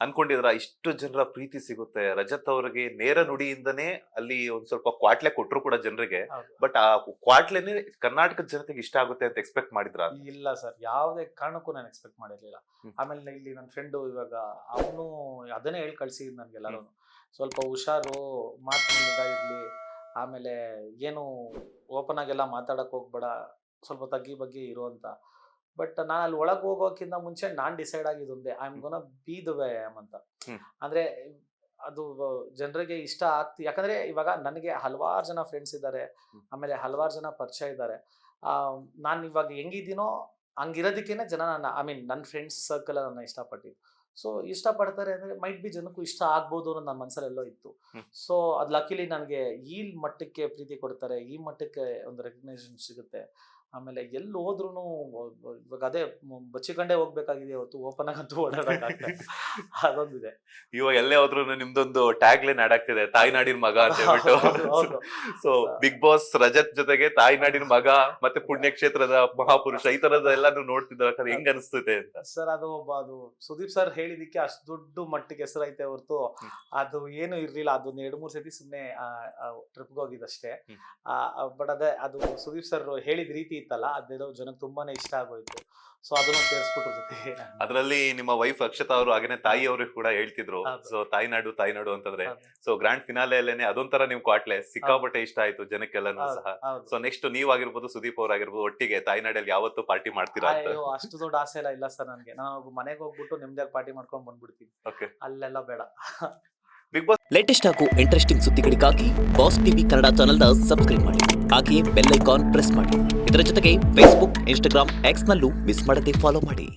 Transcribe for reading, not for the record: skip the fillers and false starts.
ಅನ್ಕೊಂಡಿದ್ರ ಇಷ್ಟು ಜನರ ಪ್ರೀತಿ ಸಿಗುತ್ತೆ ರಜತ್ ಅವ್ರಿಗೆ ನೇರ ನುಡಿಯಿಂದನೇ ಅಲ್ಲಿ ಒಂದ್ ಸ್ವಲ್ಪ ಕ್ವಾಟ್ಲೆ ಕೊಟ್ರು ಕೂಡ ಜನರಿಗೆ. ಹೌದು. ಬಟ್ ಆ ಕ್ವಾಟ್ಲೆನೆ ಕರ್ನಾಟಕದ ಜನತೆಗೆ ಇಷ್ಟ ಆಗುತ್ತೆ ಅಂತ ಎಕ್ಸ್ಪೆಕ್ಟ್ ಮಾಡಿದ್ರ? ಇಲ್ಲ ಸರ್, ಯಾವುದೇ ಕಾರಣಕ್ಕೂ ನಾನು ಎಕ್ಸ್ಪೆಕ್ಟ್ ಮಾಡಿರ್ಲಿಲ್ಲ. ಹ್ಮ್. ಆಮೇಲೆ ಇಲ್ಲಿ ನನ್ನ ಫ್ರೆಂಡು ಇವಾಗ ಅವನು ಅದನ್ನೇ ಹೇಳಿ ಕಳ್ಸಿದ್ ನನ್ಗೆಲ್ಲರೂ, ಸ್ವಲ್ಪ ಹುಷಾರು, ಮಾತಿನ ನಿಗಾ ಇರ್ಲಿ, ಆಮೇಲೆ ಏನು ಓಪನ್ ಆಗೆಲ್ಲ ಮಾತಾಡಕ್ ಹೋಗ್ಬೇಡ, ಸ್ವಲ್ಪ ತಗ್ಗಿ ಬಗ್ಗೆ ಇರು ಅಂತ. ಬಟ್ ನಾನು ಅಲ್ಲಿ ಒಳಗೆ ಹೋಗೋಕ್ಕಿಂತ ಮುಂಚೆ ನಾನ್ ಡಿಸೈಡ್ ಆಗಿದ್ದೊಂದೇ, I am gonna be the way I am ಅಂತ. ಹ್ಮ್. ಅಂದ್ರೆ ಅದು ಜನರಿಗೆ ಇಷ್ಟ ಯಾಕಂದ್ರೆ ಇವಾಗ ನನಗೆ ಹಲವಾರು ಜನ ಫ್ರೆಂಡ್ಸ್ ಇದ್ದಾರೆ, ಆಮೇಲೆ ಹಲವಾರು ಜನ ಪರಿಚಯ ಇದ್ದಾರೆ. ನಾನು ಇವಾಗ ಹೆಂಗಿದ್ದೀನೋ ಹಂಗಿರೋದಕ್ಕೇನೆ ಜನ ನನ್ನ ಫ್ರೆಂಡ್ಸ್ ಸರ್ಕಲ್ ನನ್ನ ಇಷ್ಟಪಟ್ಟಿದ್ದು. ಸೊ ಇಷ್ಟಪಡ್ತಾರೆ ಅಂದ್ರೆ ಮೈಟ್ ಬಿ ಜನಕ್ಕೂ ಇಷ್ಟ ಆಗ್ಬೋದು ಅನ್ನೋದು ನನ್ನ ಮನಸ್ಸಲ್ಲೆಲ್ಲೋ ಇತ್ತು. ಸೊ ಅದು ಲಕ್ಕಿಲಿ ನನಗೆ ಈ ಮಟ್ಟಕ್ಕೆ ಪ್ರೀತಿ ಕೊಡ್ತಾರೆ, ಈ ಮಟ್ಟಕ್ಕೆ ಒಂದು ರೆಕಗ್ನೈಸೇಷನ್ ಸಿಗುತ್ತೆ. ಆಮೇಲೆ ಎಲ್ಲಿ ಹೋದ್ರೂ ಇವಾಗ ಅದೇ ಬಚ್ಚಿಕೊಂಡೇ ಹೋಗ್ಬೇಕಾಗಿದೆ ಹೊತ್ತು ಓಪನ್ ಆಗಂತೂ ಓಡಾಡಕ್ಕಾಗ್ತಾ ಇಲ್ಲ. ಅದೊಂದಿದೆ. ಇವಾಗ ಎಲ್ಲೇ ಹೋದ್ರು ನಿಮ್ದೊಂದು ಟ್ಯಾಗ್ ಲೈನ್ ಆಡಾಗ್ತಿದೆ, ತಾಯ್ನಾಡಿನ ಮಗ ಅಂತ ಹೇಳ್ಬಿಟ್ಟು. ಹೌದು. ಸೊ ಬಿಗ್ ಬಾಸ್ ರಜತ್ ಜೊತೆಗೆ ತಾಯ್ನಾಡಿನ ಮಗ ಮತ್ತೆ ಪುಣ್ಯಕ್ಷೇತ್ರದ ಮಹಾಪುರುಷ ಈ ತರದ ಎಲ್ಲಾನು ನೋಡ್ತಿದ್ದಾಗ ಹೆಂಗ್ ಅನಿಸ್ತದೆ ಅಂತ? ಸರ್ ಅದು ಸುದೀಪ್ ಸರ್ ಹೇಳಿದಕ್ಕೆ ಅಷ್ಟು ದೊಡ್ಡ ಮಟ್ಟಿಗೆ ಹೆಸರೈತೆ ಹೊರತು ಅದು ಏನು ಇರ್ಲಿಲ್ಲ. ಅದೊಂದು 2-3 ಸತಿ ಸುಮ್ನೆ ಟ್ರಿಪ್ಗೆ ಹೋಗಿದ್ದಷ್ಟೇ. ಬಟ್ ಅದೇ ಅದು ಸುದೀಪ್ ಸರ್ ಹೇಳಿದ ರೀತಿ ಇತ್ತಲ್ಲ, ಅದೇನೋ ಜನಕ್ಕೆ ತುಂಬಾನೇ ಇಷ್ಟ ಆಗೋಯ್ತು. ಸೊ ಅದನ್ನು ಸೇರಿಸ್ಬಿಟ್ರು ಜೊತೆಗೆ. ಅದ್ರಲ್ಲಿ ನಿಮ್ಮ ವೈಫ್ ಅಕ್ಷತಾ ಅವರು ಹಾಗೇನೆ ತಾಯಿ ಅವರು ಕೂಡ ಹೇಳ್ತಿದ್ರು, ಸೊ ತಾಯ್ನಾಡು ತಾಯ್ನಾಡು ಅಂತಂದ್ರೆ. ಸೊ ಗ್ರ್ಯಾಂಡ್ ಫಿನಾಲೆಲ್ಲೇನೆ ಅದೊಂಥರ ನಿಮ್ ಕ್ವಾಟ್ಲೆ ಸಿಕ್ಕಾಪಟ್ಟೆ ಇಷ್ಟ ಆಯ್ತು ಜನಕ್ಕೆಲ್ಲನೂ ಸಹ. ಸೊ ನೆಕ್ಸ್ಟ್ ನೀವಾಗಿರ್ಬೋದು ಸುದೀಪ್ ಅವ್ರಾಗಿರ್ಬೋದು ಒಟ್ಟಿಗೆ ತಾಯ್ನಾಡಲ್ಲಿ ಯಾವತ್ತೂ ಪಾರ್ಟಿ ಮಾಡ್ತೀರಾ ಅಂತ? ಅಯ್ಯೋ, ಅಷ್ಟು ದೊಡ್ಡ ಆಸೆ ಎಲ್ಲ ಇಲ್ಲ ಸರ್ ನನಗೆ. ನಾನು ಮನೆಗೆ ಹೋಗ್ಬಿಟ್ಟು ನಿಮ್ದಾಗ ಪಾರ್ಟಿ ಮಾಡ್ಕೊಂಡು ಬಂದ್ಬಿಡ್ತೀನಿ. ಓಕೆ, ಅಲ್ಲೆಲ್ಲ ಬೇಡ. ಬಿಗ್ ಬಾಸ್ ಲೇಟೆಸ್ಟ್ ಹಾಗೂ ಇಂಟ್ರೆಸ್ಟಿಂಗ್ ಸುದ್ದಿಗಳಿಗಾಗಿ ಬಾಸ್ ಟಿವಿ ಕನ್ನಡ ಚಾನೆಲ್ನ ಸಬ್ಸ್ಕ್ರೈಬ್ ಮಾಡಿ. ಹಾಗೆಯೇ ಬೆಲ್ ಐಕಾನ್ ಪ್ರೆಸ್ ಮಾಡಿ. ಇದರ ಜೊತೆಗೆ ಫೇಸ್ಬುಕ್, ಇನ್ಸ್ಟಾಗ್ರಾಮ್, ಎಕ್ಸ್ ನಲ್ಲೂ ಮಿಸ್ ಮಾಡದೆ ಫಾಲೋ ಮಾಡಿ.